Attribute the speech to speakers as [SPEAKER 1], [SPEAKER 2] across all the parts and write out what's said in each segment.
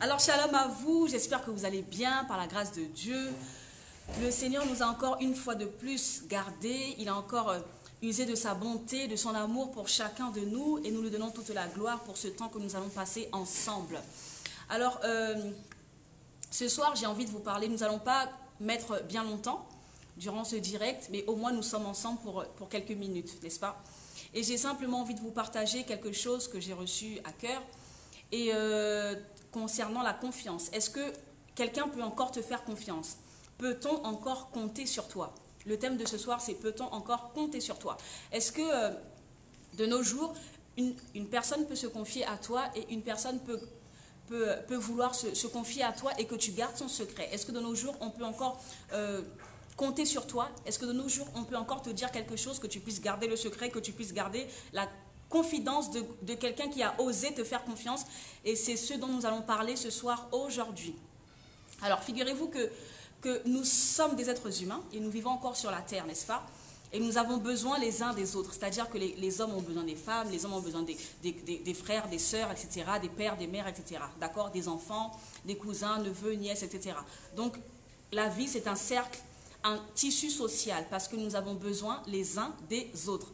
[SPEAKER 1] Alors shalom à vous, j'espère que vous allez bien par la grâce de Dieu. Le Seigneur nous a encore une fois de plus gardés, il a encore usé de sa bonté, de son amour pour chacun de nous et nous lui donnons toute la gloire pour ce temps que nous allons passer ensemble. Alors ce soir j'ai envie de vous parler, nous n'allons pas mettre bien longtemps durant ce direct, mais au moins nous sommes ensemble pour quelques minutes, n'est-ce pas? Et j'ai simplement envie de vous partager quelque chose que j'ai reçu à cœur et concernant la confiance. Est-ce que quelqu'un peut encore te faire confiance? Peut-on encore compter sur toi? Le thème de ce soir, c'est peut-on encore compter sur toi? Est-ce que de nos jours, une personne peut se confier à toi et une personne peut vouloir se confier à toi et que tu gardes son secret? Est-ce que de nos jours, on peut encore compter sur toi? Est-ce que de nos jours, on peut encore te dire quelque chose, que tu puisses garder le secret, que tu puisses garder la confidence de quelqu'un qui a osé te faire confiance? Et c'est ce dont nous allons parler ce soir, aujourd'hui. Alors, figurez-vous que nous sommes des êtres humains et nous vivons encore sur la terre, n'est-ce pas? Et nous avons besoin les uns des autres, c'est-à-dire que les hommes ont besoin des femmes, les hommes ont besoin des frères, des sœurs, etc., des pères, des mères, etc., d'accord? Des enfants, des cousins, neveux, nièces, etc. Donc, la vie, c'est un cercle, un tissu social, parce que nous avons besoin les uns des autres.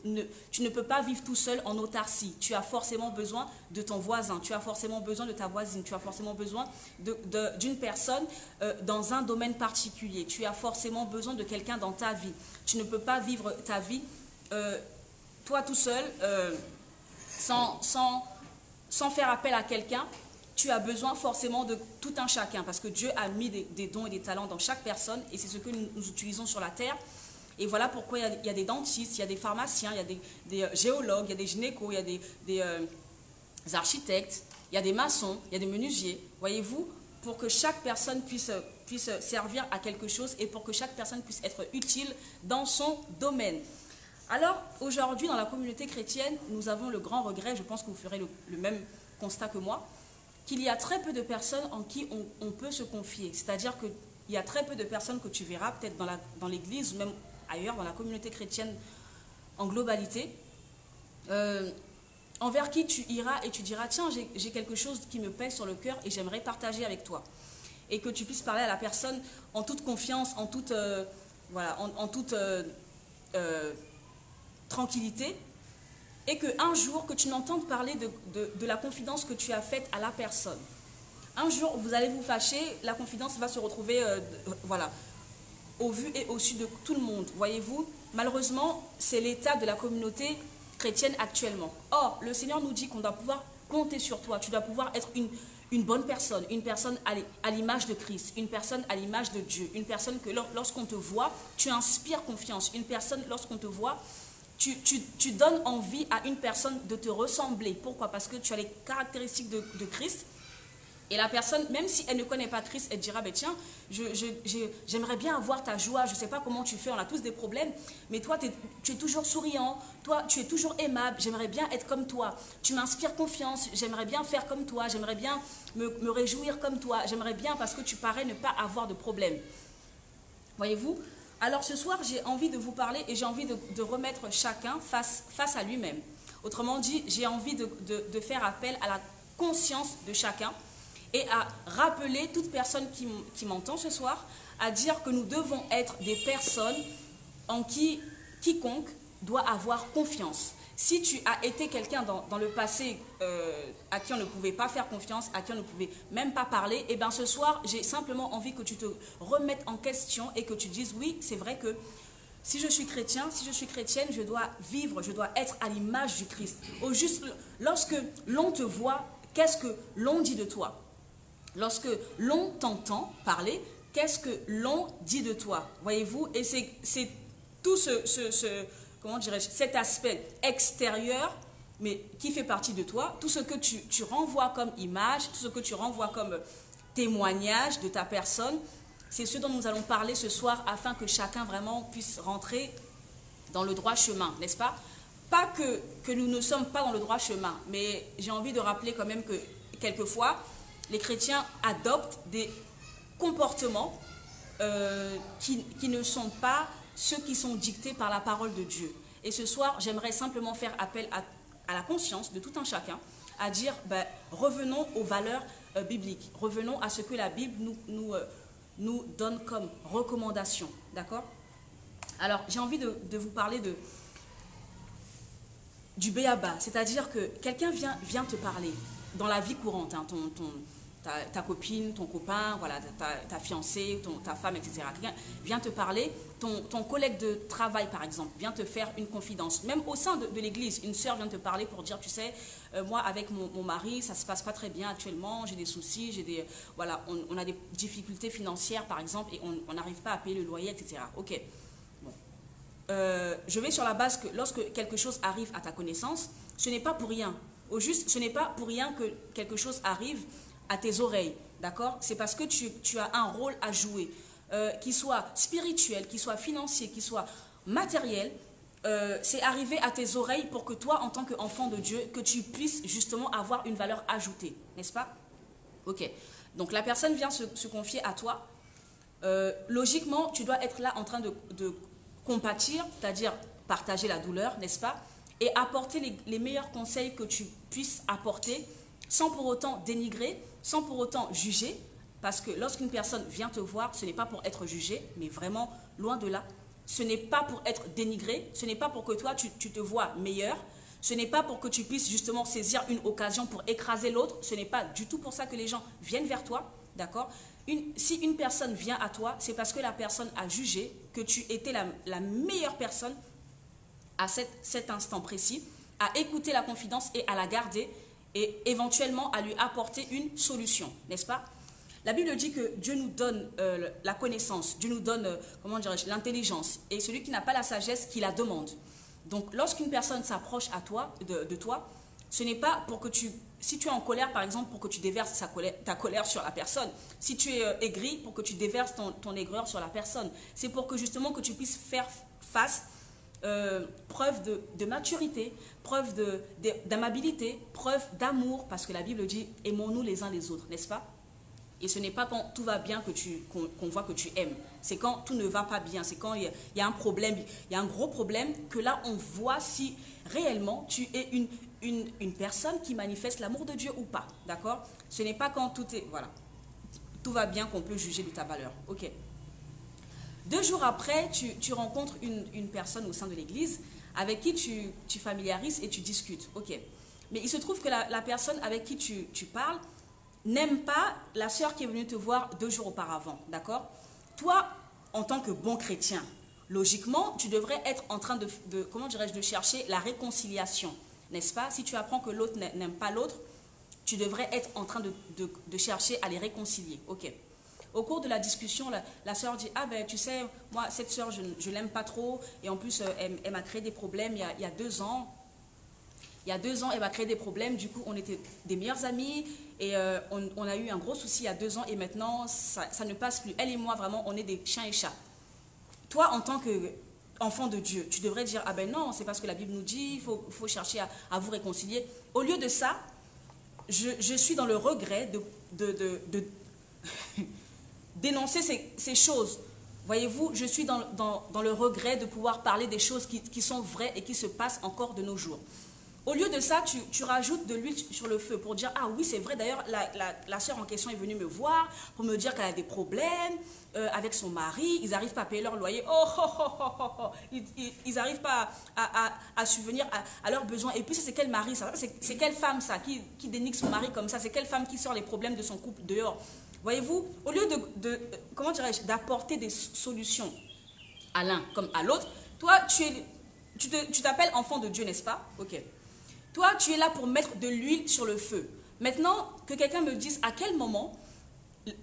[SPEAKER 1] Tu ne peux pas vivre tout seul en autarcie. Tu as forcément besoin de ton voisin, tu as forcément besoin de ta voisine, tu as forcément besoin d'une personne dans un domaine particulier. Tu as forcément besoin de quelqu'un dans ta vie. Tu ne peux pas vivre ta vie toi tout seul sans faire appel à quelqu'un. Tu as besoin forcément de tout un chacun, parce que Dieu a mis des dons et des talents dans chaque personne, et c'est ce que nous utilisons sur la terre. Et voilà pourquoi il y a des dentistes, il y a des pharmaciens, il y a des géologues, il y a des gynécos, il y a des architectes, il y a des maçons, il y a des menuisiers, voyez-vous, pour que chaque personne puisse servir à quelque chose et pour que chaque personne puisse être utile dans son domaine. Alors, aujourd'hui, dans la communauté chrétienne, nous avons le grand regret, je pense que vous ferez le même constat que moi, qu'il y a très peu de personnes en qui on peut se confier. C'est-à-dire qu'il y a très peu de personnes que tu verras, peut-être dans l'église ou même ailleurs, dans la communauté chrétienne en globalité, envers qui tu iras et tu diras, tiens, j'ai quelque chose qui me pèse sur le cœur et j'aimerais partager avec toi. Et que tu puisses parler à la personne en toute confiance, en toute, tranquillité. Et qu'un jour, que tu n'entendes parler de la confidence que tu as faite à la personne. Un jour, vous allez vous fâcher, la confidence va se retrouver au vu et au su de tout le monde. Voyez-vous, malheureusement, c'est l'état de la communauté chrétienne actuellement. Or, le Seigneur nous dit qu'on doit pouvoir compter sur toi. Tu dois pouvoir être une bonne personne, une personne à l'image de Christ, une personne à l'image de Dieu, une personne que lorsqu'on te voit, tu inspires confiance, une personne, lorsqu'on te voit, tu donnes envie à une personne de te ressembler. Pourquoi? Parce que tu as les caractéristiques de Christ. Et la personne, même si elle ne connaît pas Christ, elle dira, ben tiens, j'aimerais bien avoir ta joie, je ne sais pas comment tu fais, on a tous des problèmes, mais toi, tu es toujours souriant, toi, tu es toujours aimable, j'aimerais bien être comme toi, tu m'inspires confiance, j'aimerais bien faire comme toi, j'aimerais bien me réjouir comme toi, j'aimerais bien parce que tu parais ne pas avoir de problème. Voyez-vous? Alors ce soir, j'ai envie de vous parler et j'ai envie de remettre chacun face à lui-même. Autrement dit, j'ai envie de faire appel à la conscience de chacun et à rappeler toute personne qui m'entend ce soir à dire que nous devons être des personnes en quiconque doit avoir confiance. Si tu as été quelqu'un dans le passé à qui on ne pouvait pas faire confiance, à qui on ne pouvait même pas parler, et bien ce soir, j'ai simplement envie que tu te remettes en question et que tu dises, oui, c'est vrai que si je suis chrétien, si je suis chrétienne, je dois vivre, je dois être à l'image du Christ. Au juste, lorsque l'on te voit, qu'est-ce que l'on dit de toi? Lorsque l'on t'entend parler, qu'est-ce que l'on dit de toi? Voyez-vous? Et c'est tout comment dirais-je, cet aspect extérieur, mais qui fait partie de toi, tout ce que tu renvoies comme image, tout ce que tu renvoies comme témoignage de ta personne, c'est ce dont nous allons parler ce soir afin que chacun vraiment puisse rentrer dans le droit chemin, n'est-ce pas? Pas que nous ne sommes pas dans le droit chemin, mais j'ai envie de rappeler quand même que quelquefois, les chrétiens adoptent des comportements qui ne sont pas ceux qui sont dictés par la parole de Dieu. Et ce soir, j'aimerais simplement faire appel à la conscience de tout un chacun, à dire, ben, revenons aux valeurs biblique. Revenons à ce que la Bible nous donne comme recommandation. D'accord? Alors, j'ai envie de vous parler du b.a.-ba, c'est-à-dire que quelqu'un vient te parler dans la vie courante, hein, ta copine, ton copain, voilà, ta fiancée, ta femme, etc. Quelqu'un vient te parler, ton collègue de travail, par exemple, vient te faire une confidence. Même au sein de l'église, une sœur vient te parler pour dire, tu sais, moi, avec mon mari, ça ne se passe pas très bien actuellement, j'ai des soucis, voilà, on a des difficultés financières, par exemple, et on n'arrive pas à payer le loyer, etc. Ok. Bon. Je vais sur la base que lorsque quelque chose arrive à ta connaissance, ce n'est pas pour rien. Au juste, ce n'est pas pour rien que quelque chose arrive à tes oreilles, d'accord? C'est parce que tu as un rôle à jouer, qu'il soit spirituel, qu'il soit financier, qu'il soit matériel. C'est arrivé à tes oreilles pour que toi, en tant qu'enfant de Dieu, que tu puisses justement avoir une valeur ajoutée, n'est-ce pas? Ok, donc la personne vient se confier à toi. Logiquement, tu dois être là en train de compatir, c'est-à-dire partager la douleur, n'est-ce pas? Et apporter les meilleurs conseils que tu puisses apporter, sans pour autant dénigrer, sans pour autant juger, parce que lorsqu'une personne vient te voir, ce n'est pas pour être jugé, mais vraiment loin de là. Ce n'est pas pour être dénigré, ce n'est pas pour que toi tu te vois meilleur, ce n'est pas pour que tu puisses justement saisir une occasion pour écraser l'autre, ce n'est pas du tout pour ça que les gens viennent vers toi, d'accord? Si une personne vient à toi, c'est parce que la personne a jugé que tu étais la meilleure personne à cet instant précis, à écouter la confidence et à la garder, et éventuellement à lui apporter une solution, n'est-ce pas? La Bible dit que Dieu nous donne la connaissance, Dieu nous donne, comment dirais-je, l'intelligence, et celui qui n'a pas la sagesse, qui la demande. Donc, lorsqu'une personne s'approche à toi, de toi, ce n'est pas pour que si tu es en colère, par exemple, pour que tu déverses ta colère sur la personne. Si tu es aigri, pour que tu déverses ton aigreur sur la personne. C'est pour que justement que tu puisses faire face, preuve de maturité, preuve d'amabilité, preuve d'amour, parce que la Bible dit « aimons-nous les uns les autres », n'est-ce pas? Et ce n'est pas quand tout va bien qu'on voit que tu aimes. C'est quand tout ne va pas bien, c'est quand il y a un problème, il y a un gros problème, que là on voit si réellement tu es une personne qui manifeste l'amour de Dieu ou pas, d'accord? Ce n'est pas quand tout va bien qu'on peut juger de ta valeur, ok? 2 jours après, tu rencontres une personne au sein de l'église avec qui tu familiarises et tu discutes. Ok. Mais il se trouve que la personne avec qui tu parles n'aime pas la sœur qui est venue te voir 2 jours auparavant. D'accord? Toi, en tant que bon chrétien, logiquement, tu devrais être en train comment dirais-je, de chercher la réconciliation. N'est-ce pas? Si tu apprends que l'autre n'aime pas l'autre, tu devrais être en train de chercher à les réconcilier. Ok. Au cours de la discussion, la sœur dit « Ah ben tu sais, moi cette sœur je ne l'aime pas trop et en plus elle m'a créé des problèmes il y a 2 ans. Il y a 2 ans, elle m'a créé des problèmes, du coup on était des meilleurs amis et on a eu un gros souci il y a 2 ans et maintenant ça ne passe plus. Elle et moi vraiment on est des chiens et chats. » Toi en tant qu'enfant de Dieu, tu devrais dire « Ah ben non, c'est parce que la Bible nous dit, il faut chercher à vous réconcilier. » Au lieu de ça, je suis dans le regret de dénoncer ces choses. Voyez-vous, je suis dans le regret de pouvoir parler des choses qui sont vraies et qui se passent encore de nos jours. Au lieu de ça, tu rajoutes de l'huile sur le feu pour dire « Ah oui, c'est vrai, d'ailleurs, la sœur en question est venue me voir pour me dire qu'elle a des problèmes avec son mari, ils n'arrivent pas à payer leur loyer. Ils n'arrivent pas à subvenir à leurs besoins. Et puis, c'est quel mari ça? C'est quelle femme ça qui dénigre son mari comme ça? C'est quelle femme qui sort les problèmes de son couple dehors? » Voyez-vous, au lieu comment dirais-je, d'apporter des solutions à l'un comme à l'autre, toi, tu t'appelles enfant de Dieu, n'est-ce pas? Ok. Toi, tu es là pour mettre de l'huile sur le feu. Maintenant, que quelqu'un me dise à quel moment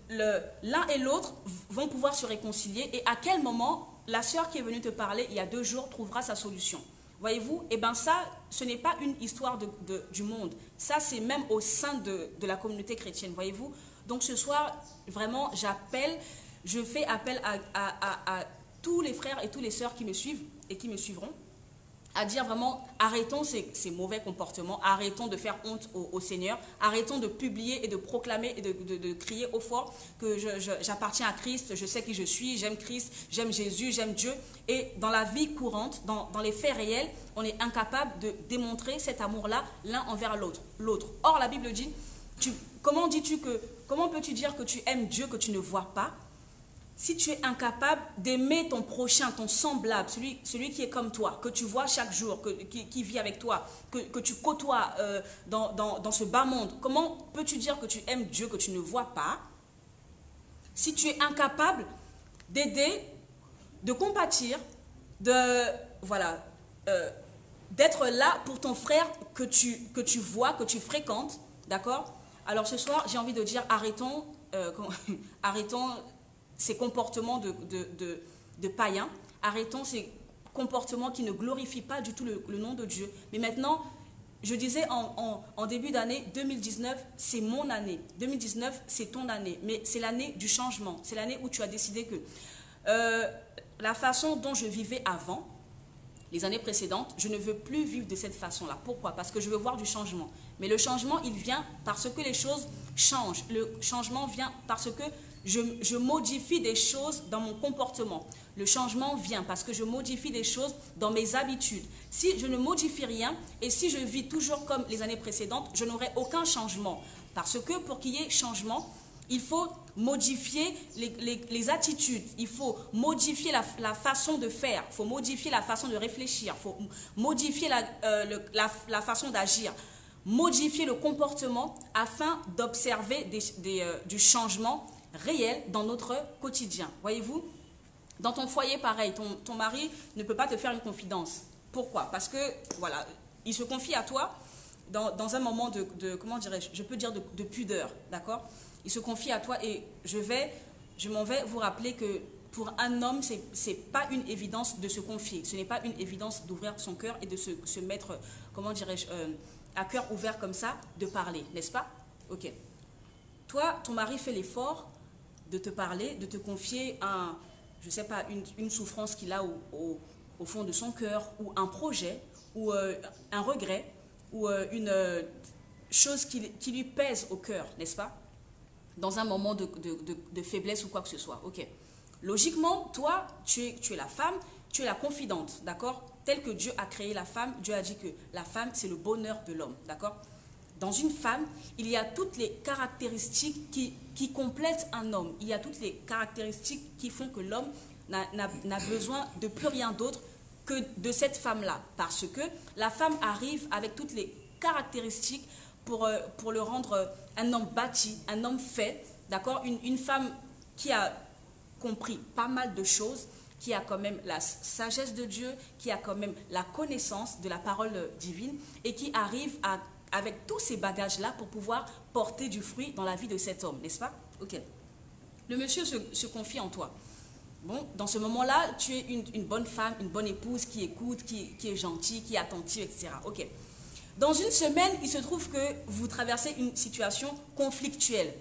[SPEAKER 1] l'un et l'autre vont pouvoir se réconcilier et à quel moment la sœur qui est venue te parler il y a 2 jours trouvera sa solution. Voyez-vous, eh bien ça, ce n'est pas une histoire du monde. Ça, c'est même au sein de la communauté chrétienne, voyez-vous. Donc ce soir, vraiment, je fais appel à tous les frères et toutes les sœurs qui me suivent et qui me suivront, à dire vraiment, arrêtons ces mauvais comportements, arrêtons de faire honte au Seigneur, arrêtons de publier et de proclamer et de crier haut fort que j'appartiens à Christ, je sais qui je suis, j'aime Christ, j'aime Jésus, j'aime Dieu. Et dans la vie courante, dans les faits réels, on est incapable de démontrer cet amour-là l'un envers l'autre. Or, la Bible dit Comment peux-tu dire que tu aimes Dieu que tu ne vois pas si tu es incapable d'aimer ton prochain, ton semblable, celui qui est comme toi, que tu vois chaque jour, qui vit avec toi, que tu côtoies dans ce bas monde? Comment peux-tu dire que tu aimes Dieu que tu ne vois pas si tu es incapable d'aider, de compatir, d'être là pour ton frère que tu vois, que tu fréquentes, d'accord? Alors ce soir, j'ai envie de dire, arrêtons ces comportements de païens, arrêtons ces comportements qui ne glorifient pas du tout le nom de Dieu. Mais maintenant, je disais en début d'année, 2019, c'est mon année. 2019, c'est ton année. Mais c'est l'année du changement. C'est l'année où tu as décidé que la façon dont je vivais avant, les années précédentes, je ne veux plus vivre de cette façon-là. Pourquoi? Parce que je veux voir du changement. Mais le changement, il vient parce que les choses changent. Le changement vient parce que je modifie des choses dans mon comportement. Le changement vient parce que je modifie des choses dans mes habitudes. Si je ne modifie rien et si je vis toujours comme les années précédentes, je n'aurai aucun changement. Parce que pour qu'il y ait changement, il faut modifier les attitudes, il faut modifier la façon de faire, il faut modifier la façon de réfléchir, il faut modifier la façon d'agir, modifier le comportement afin d'observer du changement réel dans notre quotidien. Voyez-vous, dans ton foyer, pareil, ton mari ne peut pas te faire une confidence. Pourquoi? Parce que, voilà, il se confie à toi dans un moment comment dirais-je, je peux dire de pudeur, d'accord? Il se confie à toi et je m'en vais vous rappeler que pour un homme, c'est pas une évidence de se confier. Ce n'est pas une évidence d'ouvrir son cœur et de se mettre, comment dirais-je, à cœur ouvert comme ça, de parler, n'est-ce pas? Ok. Toi, ton mari fait l'effort de te parler, de te confier je ne sais pas, une souffrance qu'il a au fond de son cœur, ou un projet, ou un regret, ou une chose qui lui pèse au cœur, n'est-ce pas? Dans un moment de faiblesse ou quoi que ce soit. Ok. Logiquement, toi, tu es la femme, tu es la confidente, d'accord? Tel que Dieu a créé la femme, Dieu a dit que la femme, c'est le bonheur de l'homme, d'accord? Dans une femme, il y a toutes les caractéristiques qui complètent un homme. Il y a toutes les caractéristiques qui font que l'homme n'a besoin de plus rien d'autre que de cette femme-là. Parce que la femme arrive avec toutes les caractéristiques pour le rendre un homme bâti, un homme fait, d'accord? Une femme qui a compris pas mal de choses, qui a quand même la sagesse de Dieu, qui a quand même la connaissance de la parole divine et qui arrive avec tous ces bagages-là pour pouvoir porter du fruit dans la vie de cet homme, n'est-ce pas? Ok. Le monsieur se confie en toi. Bon, dans ce moment-là, tu es une bonne femme, une bonne épouse qui écoute, qui est gentille, qui est attentive, etc. Ok. Dans une semaine, il se trouve que vous traversez une situation conflictuelle.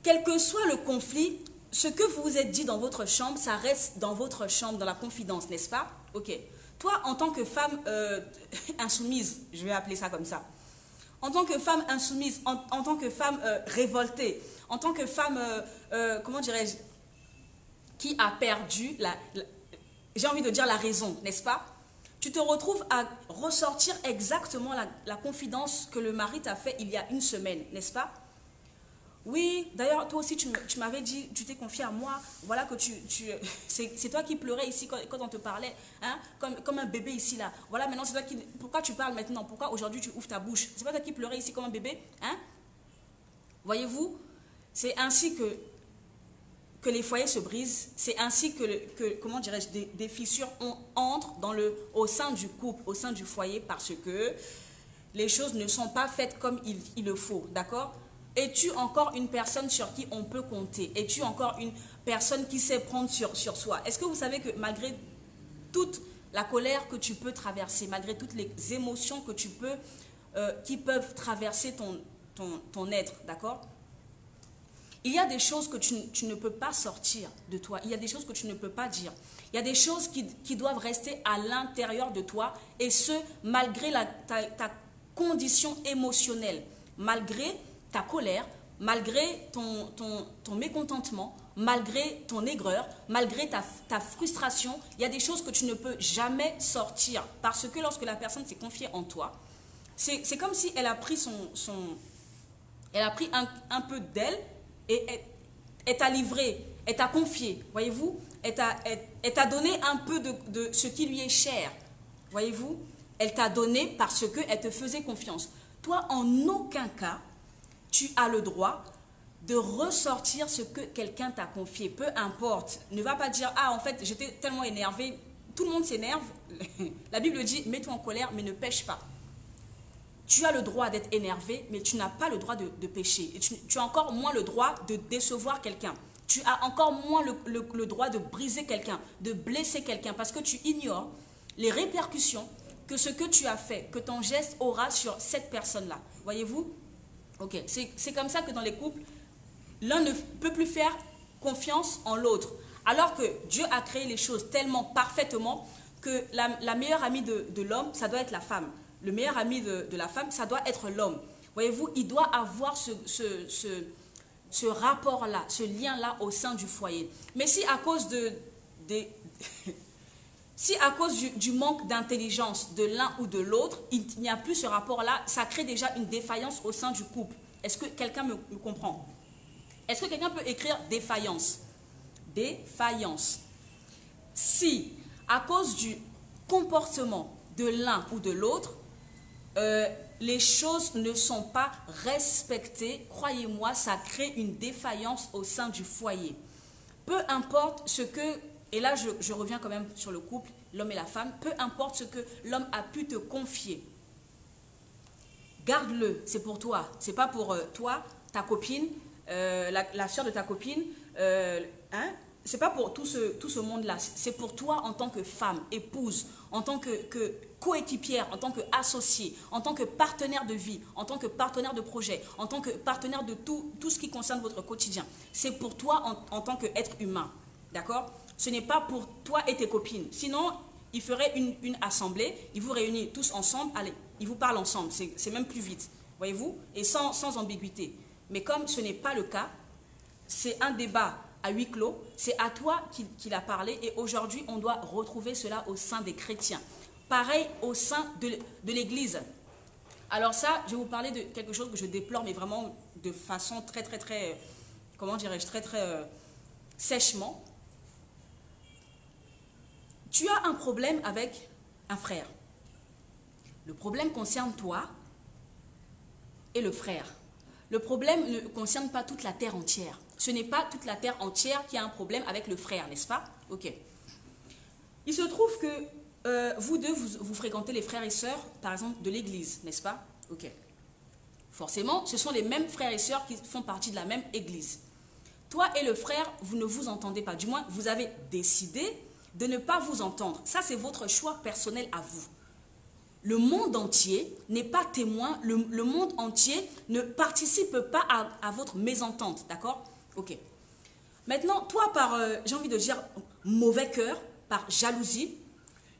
[SPEAKER 1] Quel que soit le conflit, ce que vous vous êtes dit dans votre chambre, ça reste dans votre chambre, dans la confidence, n'est-ce pas? Ok. Toi, en tant que femme insoumise, je vais appeler ça comme ça, en tant que femme insoumise, en tant que femme révoltée, en tant que femme, comment dirais-je, qui a perdu, j'ai envie de dire la raison, n'est-ce pas? Tu te retrouves à ressortir exactement la confidence que le mari t'a fait il y a une semaine, n'est-ce pas? Oui, d'ailleurs, toi aussi, tu m'avais dit, tu t'es confié à moi, voilà que c'est toi qui pleurais ici quand on te parlait, hein, comme un bébé ici, là. Voilà, maintenant, c'est toi qui... Pourquoi tu parles maintenant? Pourquoi aujourd'hui tu ouvres ta bouche? C'est pas toi qui pleurais ici comme un bébé, hein? Voyez-vous, c'est ainsi que les foyers se brisent, c'est ainsi comment dirais-je, des fissures entrent au sein du couple, au sein du foyer, parce que les choses ne sont pas faites comme il le faut, d'accord? Es-tu encore une personne sur qui on peut compter? Es-tu encore une personne qui sait prendre sur soi? Est-ce que vous savez que malgré toute la colère que tu peux traverser, malgré toutes les émotions que qui peuvent traverser ton être, d'accord? Il y a des choses que tu ne peux pas sortir de toi. Il y a des choses que tu ne peux pas dire. Il y a des choses qui doivent rester à l'intérieur de toi, et ce, malgré ta condition émotionnelle, malgré ta colère, malgré ton mécontentement, malgré ton aigreur, malgré ta frustration. Il y a des choses que tu ne peux jamais sortir, parce que lorsque la personne s'est confiée en toi, c'est comme si elle a pris Elle a pris un peu d'elle et elle t'a livré, elle t'a confié, voyez-vous? Elle t'a donné un peu de ce qui lui est cher, voyez-vous? Elle t'a donné parce qu'elle te faisait confiance. Toi, en aucun cas, tu as le droit de ressortir ce que quelqu'un t'a confié. Peu importe. Ne va pas dire, ah, en fait, j'étais tellement énervé. Tout le monde s'énerve. La Bible dit, mets-toi en colère, mais ne pêche pas. Tu as le droit d'être énervé, mais tu n'as pas le droit de pécher. Et tu as encore moins le droit de décevoir quelqu'un. Tu as encore moins le droit de briser quelqu'un, de blesser quelqu'un, parce que tu ignores les répercussions que ce que tu as fait, que ton geste aura sur cette personne-là. Voyez-vous? Ok, c'est comme ça que dans les couples, l'un ne peut plus faire confiance en l'autre. Alors que Dieu a créé les choses tellement parfaitement que la meilleure amie de l'homme, ça doit être la femme. Le meilleur ami de la femme, ça doit être l'homme. Voyez-vous, il doit avoir ce rapport-là, ce lien-là au sein du foyer. Mais si à cause si à cause du manque d'intelligence de l'un ou de l'autre, il n'y a plus ce rapport-là, ça crée déjà une défaillance au sein du couple. Est-ce que quelqu'un me comprend? Est-ce que quelqu'un peut écrire défaillance? Défaillance. Si, à cause du comportement de l'un ou de l'autre, les choses ne sont pas respectées, croyez-moi, ça crée une défaillance au sein du foyer. Peu importe ce que, et là je reviens quand même sur le couple, l'homme et la femme, peu importe ce que l'homme a pu te confier, garde-le, c'est pour toi, c'est pas pour toi, ta copine, la soeur de ta copine, c'est pas pour tout ce monde-là, c'est pour toi en tant que femme, épouse, en tant que coéquipière, en tant qu'associée, en tant que partenaire de vie, en tant que partenaire de projet, en tant que partenaire de tout ce qui concerne votre quotidien. C'est pour toi en tant qu'être humain, d'accord? Ce n'est pas pour toi et tes copines. Sinon, il ferait une assemblée, il vous réunit tous ensemble, allez, il vous parle ensemble, c'est même plus vite, voyez-vous, et sans ambiguïté. Mais comme ce n'est pas le cas, c'est un débat à huis clos, c'est à toi qu'il a parlé et aujourd'hui, on doit retrouver cela au sein des chrétiens. Pareil au sein de l'Église. Alors ça, je vais vous parler de quelque chose que je déplore, mais vraiment de façon très, comment dirais-je, très sèchement. Tu as un problème avec un frère. Le problème concerne toi et le frère. Le problème ne concerne pas toute la terre entière. Ce n'est pas toute la terre entière qui a un problème avec le frère, n'est-ce pas? Ok. Il se trouve que vous deux, vous fréquentez les frères et sœurs, par exemple, de l'église, n'est-ce pas? Ok. Forcément, ce sont les mêmes frères et sœurs qui font partie de la même église. Toi et le frère, vous ne vous entendez pas. Du moins, vous avez décidé de ne pas vous entendre. Ça, c'est votre choix personnel à vous. Le monde entier n'est pas témoin, le monde entier ne participe pas à votre mésentente, d'accord? Ok. Maintenant, toi, par, j'ai envie de dire, mauvais cœur, par jalousie,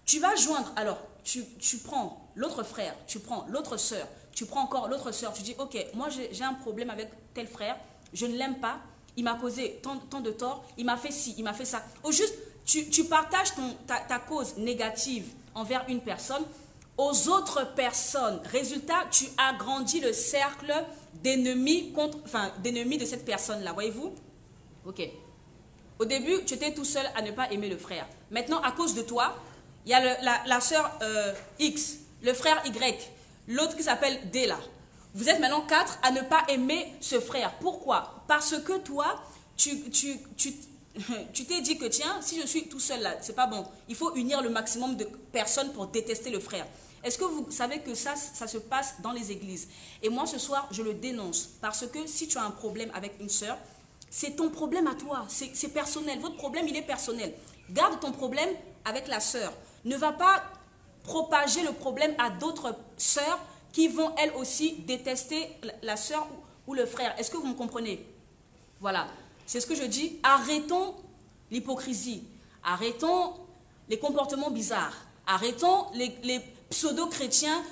[SPEAKER 1] tu vas joindre, alors, tu prends l'autre frère, tu prends l'autre sœur, tu prends encore l'autre sœur, tu dis, ok, moi j'ai un problème avec tel frère, je ne l'aime pas, il m'a causé tant de tort, il m'a fait ci, il m'a fait ça. Au juste, tu partages ta cause négative envers une personne aux autres personnes. Résultat, tu agrandis le cercle d'ennemis de cette personne-là, voyez-vous? Ok. Au début, tu étais tout seul à ne pas aimer le frère. Maintenant, à cause de toi, il y a la sœur X, le frère Y, l'autre qui s'appelle D là. Vous êtes maintenant 4 à ne pas aimer ce frère. Pourquoi? Parce que toi, tu t'es dit que tiens, si je suis tout seul là, c'est pas bon. Il faut unir le maximum de personnes pour détester le frère. Est-ce que vous savez que ça se passe dans les églises? Et moi, ce soir, je le dénonce. Parce que si tu as un problème avec une sœur, c'est ton problème à toi. C'est personnel. Votre problème, il est personnel. Garde ton problème avec la sœur. Ne va pas propager le problème à d'autres sœurs qui vont, elles aussi, détester la sœur ou le frère. Est-ce que vous me comprenez? Voilà. C'est ce que je dis. Arrêtons l'hypocrisie. Arrêtons les comportements bizarres. Arrêtons les pseudo-chrétiens,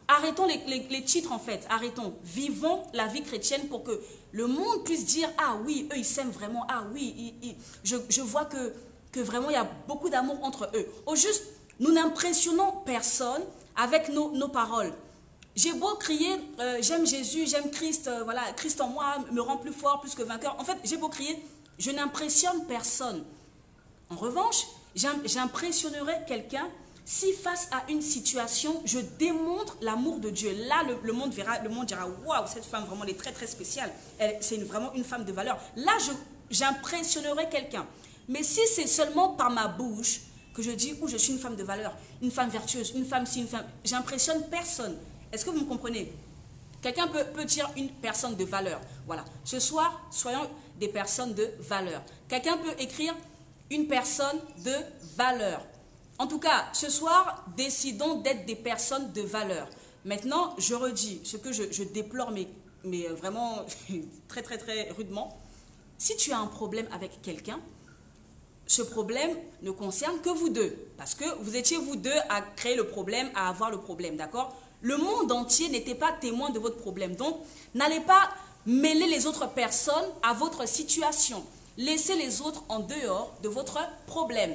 [SPEAKER 1] arrêtons les titres en fait, arrêtons. Vivons la vie chrétienne pour que le monde puisse dire, ah oui, eux ils s'aiment vraiment, ah oui, je vois que vraiment il y a beaucoup d'amour entre eux. Au juste, nous n'impressionnons personne avec nos paroles. J'ai beau crier, j'aime Jésus, j'aime Christ, voilà, Christ en moi me rend plus fort, plus que vainqueur. En fait, j'ai beau crier, je n'impressionne personne. En revanche, j'impressionnerai quelqu'un si face à une situation, je démontre l'amour de Dieu. Là, le monde dira, waouh, cette femme vraiment elle est très très spéciale. C'est vraiment une femme de valeur. Là, j'impressionnerai quelqu'un. Mais si c'est seulement par ma bouche que je dis, je suis une femme de valeur, une femme vertueuse, une femme si, une femme, j'impressionne personne. Est-ce que vous me comprenez? Quelqu'un peut dire une personne de valeur. Voilà. Ce soir, soyons des personnes de valeur. Quelqu'un peut écrire une personne de valeur. En tout cas, ce soir, décidons d'être des personnes de valeur. Maintenant, je redis ce que je déplore, mais vraiment très, très, très rudement. Si tu as un problème avec quelqu'un, ce problème ne concerne que vous deux. Parce que vous étiez vous deux à créer le problème, à avoir le problème, d'accord? Le monde entier n'était pas témoin de votre problème. Donc, n'allez pas mêler les autres personnes à votre situation. Laissez les autres en dehors de votre problème.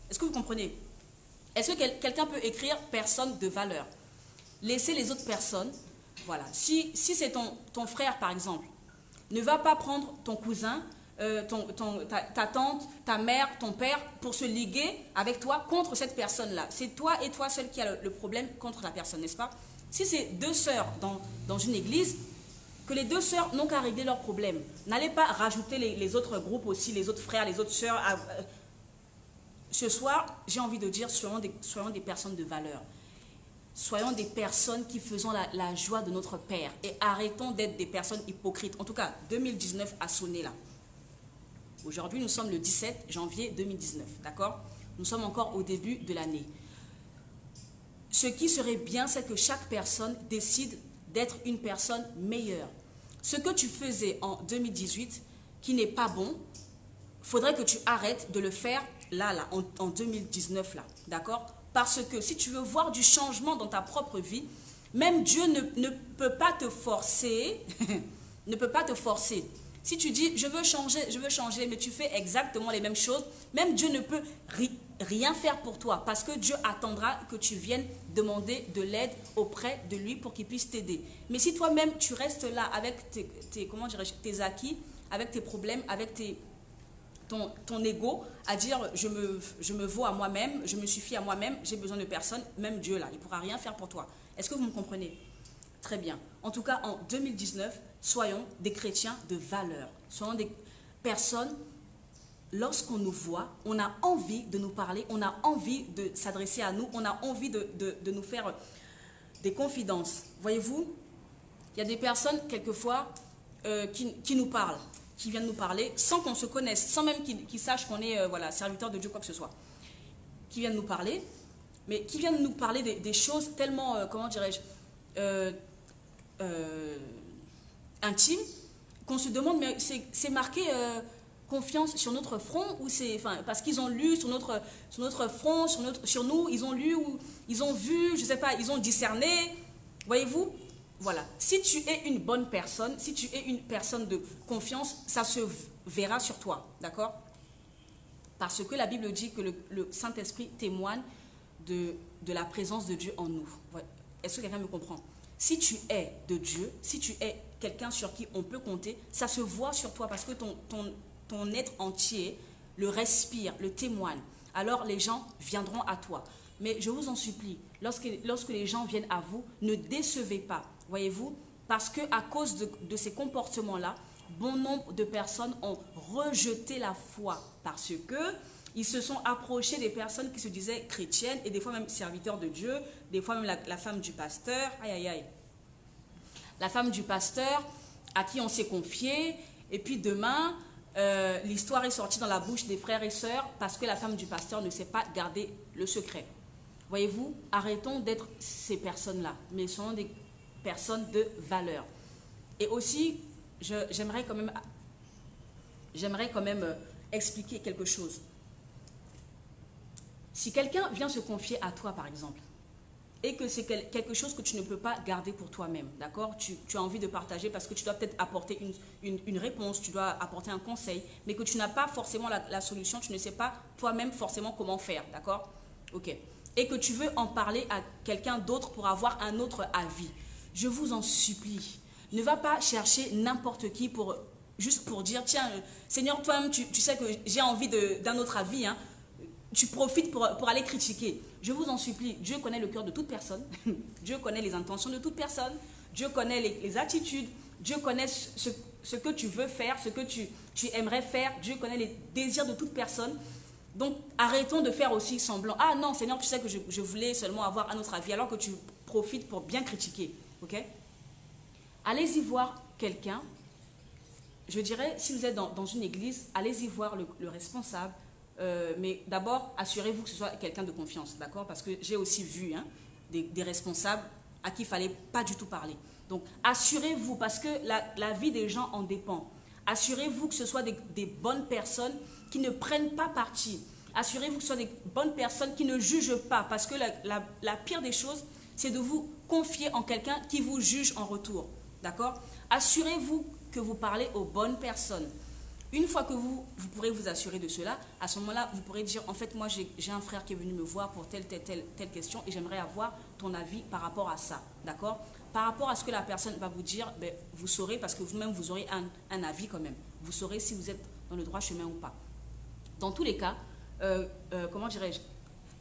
[SPEAKER 1] Est-ce que vous comprenez? Est-ce que quelqu'un peut écrire personne de valeur? Laissez les autres personnes. Voilà. Si c'est ton frère, par exemple, ne va pas prendre ton cousin, ta tante, ta mère, ton père pour se liguer avec toi contre cette personne-là. C'est toi et toi seul qui a le problème contre la personne, n'est-ce pas? Si c'est deux sœurs dans une église, que les deux sœurs n'ont qu'à régler leurs problèmes. N'allez pas rajouter les autres groupes aussi, les autres frères, les autres sœurs. Ce soir, j'ai envie de dire, soyons des personnes de valeur. Soyons des personnes qui faisons la joie de notre Père. Et arrêtons d'être des personnes hypocrites. En tout cas, 2019 a sonné là. Aujourd'hui, nous sommes le 17 janvier 2019, d'accord? Nous sommes encore au début de l'année. Ce qui serait bien, c'est que chaque personne décide d'être une personne meilleure. Ce que tu faisais en 2018, qui n'est pas bon, il faudrait que tu arrêtes de le faire là, en 2019, là, d'accord? Parce que si tu veux voir du changement dans ta propre vie, même Dieu ne peut pas te forcer, ne peut pas te forcer. Si tu dis, je veux changer, mais tu fais exactement les mêmes choses, même Dieu ne peut rien faire pour toi, parce que Dieu attendra que tu viennes demander de l'aide auprès de lui pour qu'il puisse t'aider. Mais si toi-même, tu restes là avec tes acquis, avec tes problèmes, avec ton ego, à dire je me vaux à moi-même, je me suffis à moi-même, j'ai besoin de personne, même Dieu là, il ne pourra rien faire pour toi. Est-ce que vous me comprenez? Très bien. En tout cas, en 2019, soyons des chrétiens de valeur. Soyons des personnes, lorsqu'on nous voit, on a envie de nous parler, on a envie de s'adresser à nous, on a envie de nous faire des confidences. Voyez-vous, il y a des personnes, quelquefois, qui nous parlent, qui viennent nous parler, sans qu'on se connaisse, sans même qu'ils sachent qu'on est voilà, serviteur de Dieu, quoi que ce soit. Qui viennent nous parler, mais qui viennent nous parler des choses tellement, comment dirais-je, intime, qu'on se demande, mais c'est marqué confiance sur notre front, ou c'est, enfin, parce qu'ils ont lu sur notre front, sur nous, ils ont lu, ou ils ont vu, je sais pas, ils ont discerné, voyez-vous? Voilà, si tu es une bonne personne, si tu es une personne de confiance, ça se verra sur toi, d'accord? Parce que la Bible dit que le Saint-Esprit témoigne de la présence de Dieu en nous. Est-ce que quelqu'un me comprend? Si tu es de Dieu, si tu es quelqu'un sur qui on peut compter, ça se voit sur toi parce que ton être entier le respire, le témoigne. Alors les gens viendront à toi. Mais je vous en supplie, lorsque les gens viennent à vous, ne décevez pas, voyez-vous, parce qu'à cause de ces comportements-là, bon nombre de personnes ont rejeté la foi parce que ils se sont approchés des personnes qui se disaient chrétiennes et des fois même serviteurs de Dieu, des fois même la femme du pasteur, aïe aïe aïe, la femme du pasteur à qui on s'est confié, et puis demain, l'histoire est sortie dans la bouche des frères et sœurs parce que la femme du pasteur ne sait pas garder le secret. Voyez-vous, arrêtons d'être ces personnes-là, mais soyons des personnes de valeur. Et aussi, j'aimerais quand même expliquer quelque chose. Si quelqu'un vient se confier à toi, par exemple, et que c'est quelque chose que tu ne peux pas garder pour toi-même, d'accord? Tu as envie de partager parce que tu dois peut-être apporter une réponse, tu dois apporter un conseil, mais que tu n'as pas forcément la solution, tu ne sais pas toi-même forcément comment faire, d'accord? Ok. Et que tu veux en parler à quelqu'un d'autre pour avoir un autre avis. Je vous en supplie. Ne va pas chercher n'importe qui juste pour dire, tiens, Seigneur, toi-même, tu sais que j'ai envie d'un autre avis, hein. Tu profites pour aller critiquer. Je vous en supplie, Dieu connaît le cœur de toute personne. Dieu connaît les intentions de toute personne. Dieu connaît les attitudes. Dieu connaît ce que tu veux faire, ce que tu aimerais faire. Dieu connaît les désirs de toute personne. Donc, arrêtons de faire aussi semblant. Ah non, Seigneur, tu sais que je voulais seulement avoir un autre avis, alors que tu profites pour bien critiquer. Ok? Allez-y voir quelqu'un. Je dirais, si vous êtes dans une église, allez-y voir le responsable. Mais d'abord, assurez-vous que ce soit quelqu'un de confiance, d'accord? Parce que j'ai aussi vu des responsables à qui il ne fallait pas du tout parler. Donc, assurez-vous, parce que la vie des gens en dépend. Assurez-vous que ce soit des bonnes personnes qui ne prennent pas parti. Assurez-vous que ce soit des bonnes personnes qui ne jugent pas, parce que la pire des choses, c'est de vous confier en quelqu'un qui vous juge en retour, d'accord? Assurez-vous que vous parlez aux bonnes personnes. Une fois que vous pourrez vous assurer de cela, à ce moment-là, vous pourrez dire, en fait, moi, j'ai un frère qui est venu me voir pour telle question et j'aimerais avoir ton avis par rapport à ça, d'accord? Par rapport à ce que la personne va vous dire, ben, vous saurez, parce que vous-même, vous aurez un avis quand même. Vous saurez si vous êtes dans le droit chemin ou pas. Dans tous les cas, comment dirais-je,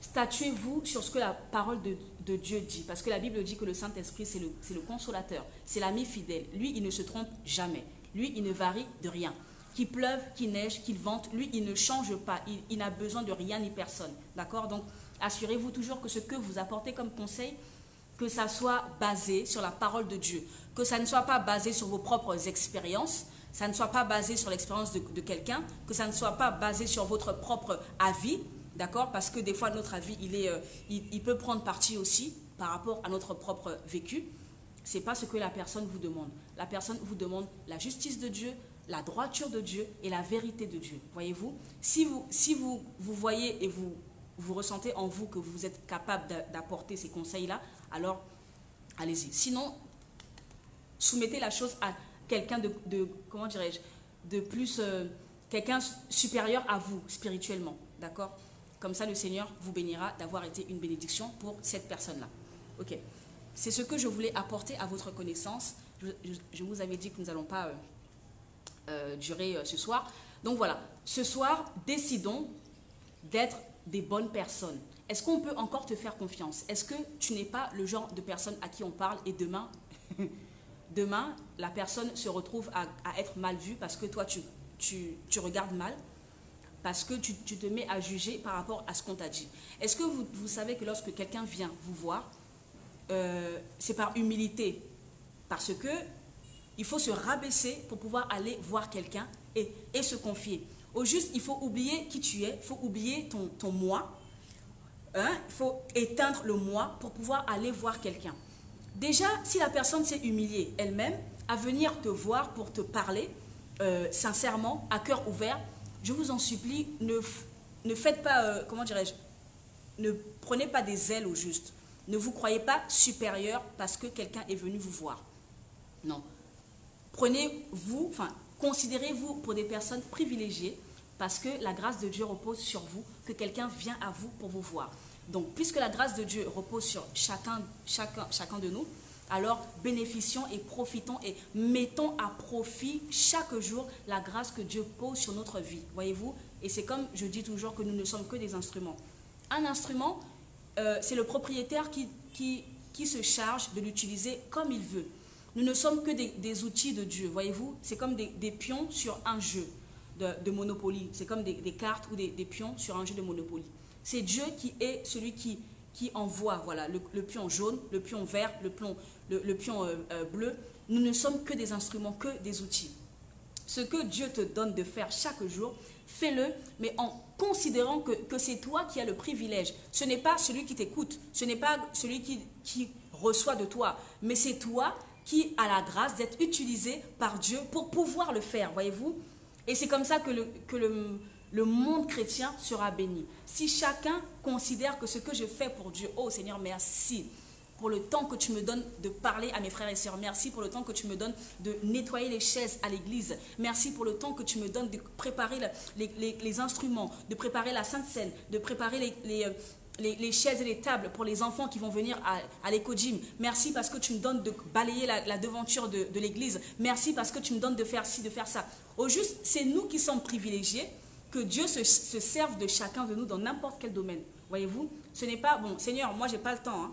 [SPEAKER 1] statuez-vous sur ce que la parole de Dieu dit, parce que la Bible dit que le Saint-Esprit, c'est le consolateur, c'est l'ami fidèle. Lui, il ne se trompe jamais. Lui, il ne varie de rien. Qu'il pleuve, qu'il neige, qu'il vente, lui, il ne change pas. Il n'a besoin de rien ni personne. D'accord? Donc, assurez-vous toujours que ce que vous apportez comme conseil, que ça soit basé sur la parole de Dieu. Que ça ne soit pas basé sur vos propres expériences, ça ne soit pas basé sur l'expérience de quelqu'un, que ça ne soit pas basé sur votre propre avis. D'accord? Parce que des fois, notre avis, il peut prendre parti aussi par rapport à notre propre vécu. Ce n'est pas ce que la personne vous demande. La personne vous demande la justice de Dieu, la droiture de Dieu et la vérité de Dieu. Voyez-vous, si vous voyez et vous ressentez en vous que vous êtes capable d'apporter ces conseils-là, alors allez-y. Sinon, soumettez la chose à quelqu'un comment dirais-je, de plus, quelqu'un supérieur à vous spirituellement. D'accord? Comme ça, le Seigneur vous bénira d'avoir été une bénédiction pour cette personne-là. Ok. C'est ce que je voulais apporter à votre connaissance. Je vous avais dit que nous n'allons pas durer ce soir. Donc voilà, ce soir, décidons d'être des bonnes personnes. Est-ce qu'on peut encore te faire confiance? Est-ce que tu n'es pas le genre de personne à qui on parle et demain, la personne se retrouve à être mal vue parce que toi, tu regardes mal, parce que tu te mets à juger par rapport à ce qu'on t'a dit. Est-ce que vous savez que lorsque quelqu'un vient vous voir, c'est par humilité, parce que il faut se rabaisser pour pouvoir aller voir quelqu'un et se confier. Au juste, il faut oublier qui tu es, il faut oublier ton moi, hein? Il faut éteindre le moi pour pouvoir aller voir quelqu'un. Déjà, si la personne s'est humiliée elle-même à venir te voir pour te parler sincèrement, à cœur ouvert, je vous en supplie, ne faites pas, comment dirais-je, ne prenez pas des ailes au juste. Ne vous croyez pas supérieur parce que quelqu'un est venu vous voir. Non. Considérez-vous pour des personnes privilégiées parce que la grâce de Dieu repose sur vous, que quelqu'un vient à vous pour vous voir. Donc, puisque la grâce de Dieu repose sur chacun de nous, alors bénéficions et profitons et mettons à profit chaque jour la grâce que Dieu pose sur notre vie. Voyez-vous? Et c'est comme je dis toujours que nous ne sommes que des instruments. Un instrument, c'est le propriétaire qui se charge de l'utiliser comme il veut. Nous ne sommes que des outils de Dieu, voyez-vous? C'est comme des pions sur un jeu de Monopoly. C'est comme des cartes ou des pions sur un jeu de Monopoly. C'est Dieu qui est celui qui envoie, voilà, le pion jaune, le pion vert, le pion bleu. Nous ne sommes que des instruments, que des outils. Ce que Dieu te donne de faire chaque jour, fais-le, mais en considérant que c'est toi qui as le privilège. Ce n'est pas celui qui t'écoute, ce n'est pas celui qui reçoit de toi, mais c'est toi qui a la grâce d'être utilisé par Dieu pour pouvoir le faire, voyez-vous? Et c'est comme ça que le monde chrétien sera béni. Si chacun considère que ce que je fais pour Dieu, oh Seigneur, merci pour le temps que tu me donnes de parler à mes frères et sœurs. Merci pour le temps que tu me donnes de nettoyer les chaises à l'église. Merci pour le temps que tu me donnes de préparer les instruments, de préparer la Sainte Seine, de préparer les chaises et les tables pour les enfants qui vont venir à l'éco-gym. Merci parce que tu me donnes de balayer la devanture de l'église. Merci parce que tu me donnes de faire ci, de faire ça. Au juste, c'est nous qui sommes privilégiés, que Dieu se serve de chacun de nous dans n'importe quel domaine. Voyez-vous, ce n'est pas, bon, Seigneur, moi, j'ai pas le temps. Hein.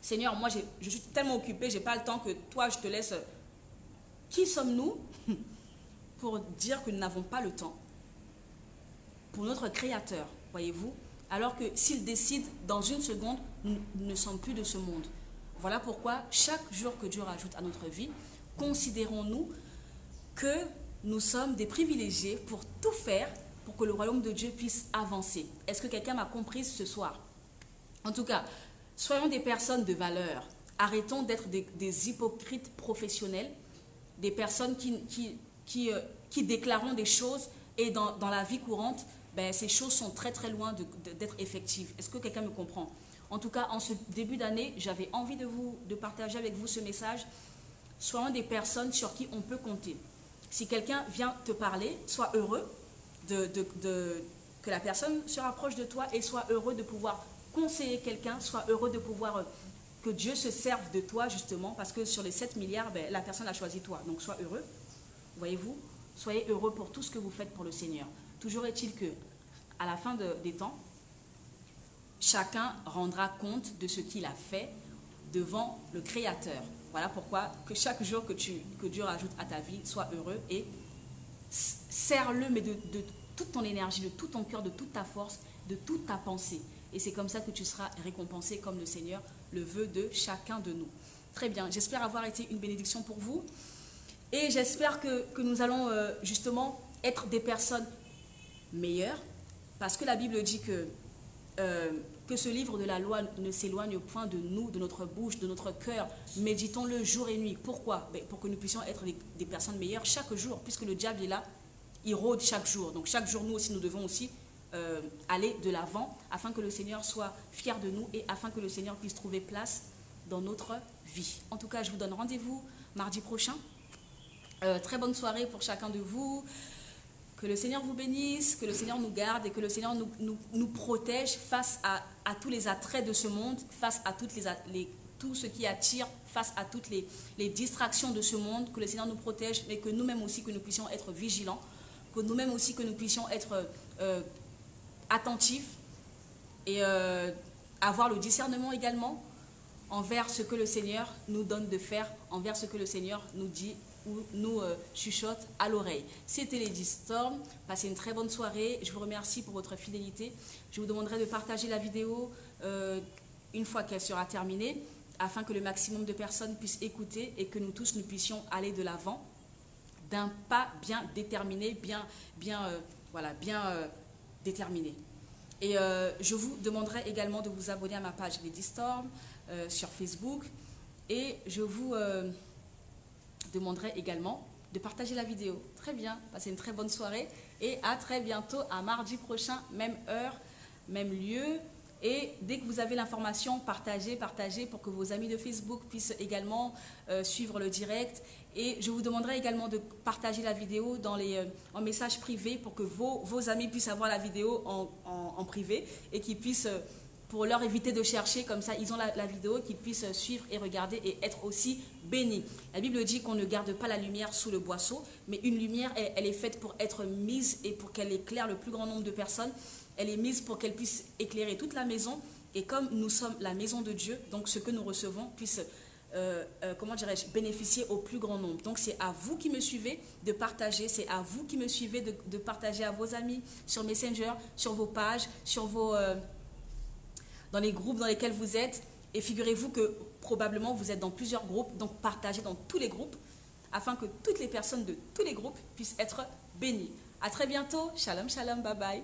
[SPEAKER 1] Seigneur, moi, je suis tellement occupé, j'ai pas le temps que toi, je te laisse. Qui sommes-nous pour dire que nous n'avons pas le temps pour notre Créateur, voyez-vous, alors que s'il décide dans une seconde, nous ne sommes plus de ce monde. Voilà pourquoi chaque jour que Dieu rajoute à notre vie, considérons-nous que nous sommes des privilégiés pour tout faire pour que le royaume de Dieu puisse avancer. Est-ce que quelqu'un m'a compris ce soir? En tout cas, soyons des personnes de valeur. Arrêtons d'être des hypocrites professionnels, des personnes qui déclarons des choses et dans la vie courante, ben, ces choses sont très très loin d'être effectives. Est-ce que quelqu'un me comprend? En tout cas, en ce début d'année, j'avais envie de partager avec vous ce message. Soyons des personnes sur qui on peut compter. Si quelqu'un vient te parler, sois heureux que la personne se rapproche de toi et sois heureux de pouvoir conseiller quelqu'un, sois heureux de pouvoir que Dieu se serve de toi justement, parce que sur les 7 milliards, ben, la personne a choisi toi. Donc sois heureux, voyez-vous, soyez heureux pour tout ce que vous faites pour le Seigneur. Toujours est-il que, à la fin des temps, chacun rendra compte de ce qu'il a fait devant le Créateur. Voilà pourquoi que chaque jour que Dieu rajoute à ta vie, sois heureux et serre-le, mais de toute ton énergie, de tout ton cœur, de toute ta force, de toute ta pensée. Et c'est comme ça que tu seras récompensé comme le Seigneur le veut de chacun de nous. Très bien, j'espère avoir été une bénédiction pour vous. Et j'espère que nous allons justement être des personnes meilleures, parce que la Bible dit que ce livre de la loi ne s'éloigne point de nous, de notre bouche, de notre cœur. Méditons-le jour et nuit. Pourquoi? Pour que nous puissions être des personnes meilleures chaque jour, puisque le diable est là, il rôde chaque jour. Donc chaque jour, nous aussi, nous devons aussi aller de l'avant, afin que le Seigneur soit fier de nous et afin que le Seigneur puisse trouver place dans notre vie. En tout cas, je vous donne rendez-vous mardi prochain. Très bonne soirée pour chacun de vous. Que le Seigneur vous bénisse, que le Seigneur nous garde et que le Seigneur nous protège face à tous les attraits de ce monde, face à tout ce qui attire, face à toutes les distractions de ce monde. Que le Seigneur nous protège, mais que nous-mêmes aussi, que nous puissions être vigilants, que nous-mêmes aussi, que nous puissions être attentifs et avoir le discernement également envers ce que le Seigneur nous donne de faire, envers ce que le Seigneur nous dit ou nous chuchote à l'oreille. C'était Lady Storm. Passez une très bonne soirée. Je vous remercie pour votre fidélité. Je vous demanderai de partager la vidéo une fois qu'elle sera terminée, afin que le maximum de personnes puissent écouter et que nous tous nous puissions aller de l'avant d'un pas bien déterminé, bien déterminé. Et je vous demanderai également de vous abonner à ma page Lady Storm sur Facebook, et je vous demanderai également de partager la vidéo. Très bien, passez une très bonne soirée et à très bientôt, à mardi prochain, même heure, même lieu. Et dès que vous avez l'information, partagez pour que vos amis de Facebook puissent également suivre le direct. Et je vous demanderai également de partager la vidéo en message privé pour que vos amis puissent avoir la vidéo en privé et qu'ils puissent, pour leur éviter de chercher, comme ça ils ont la vidéo, qu'ils puissent suivre et regarder et être aussi bénis. La Bible dit qu'on ne garde pas la lumière sous le boisseau, mais une lumière, elle est faite pour être mise et pour qu'elle éclaire le plus grand nombre de personnes. Elle est mise pour qu'elle puisse éclairer toute la maison. Et comme nous sommes la maison de Dieu, donc ce que nous recevons puisse, bénéficier au plus grand nombre. Donc c'est à vous qui me suivez de partager, c'est à vous qui me suivez de partager à vos amis, sur Messenger, sur vos pages, sur dans les groupes dans lesquels vous êtes. Et figurez-vous que probablement vous êtes dans plusieurs groupes, donc partagez dans tous les groupes, afin que toutes les personnes de tous les groupes puissent être bénies. À très bientôt. Shalom, shalom, bye bye.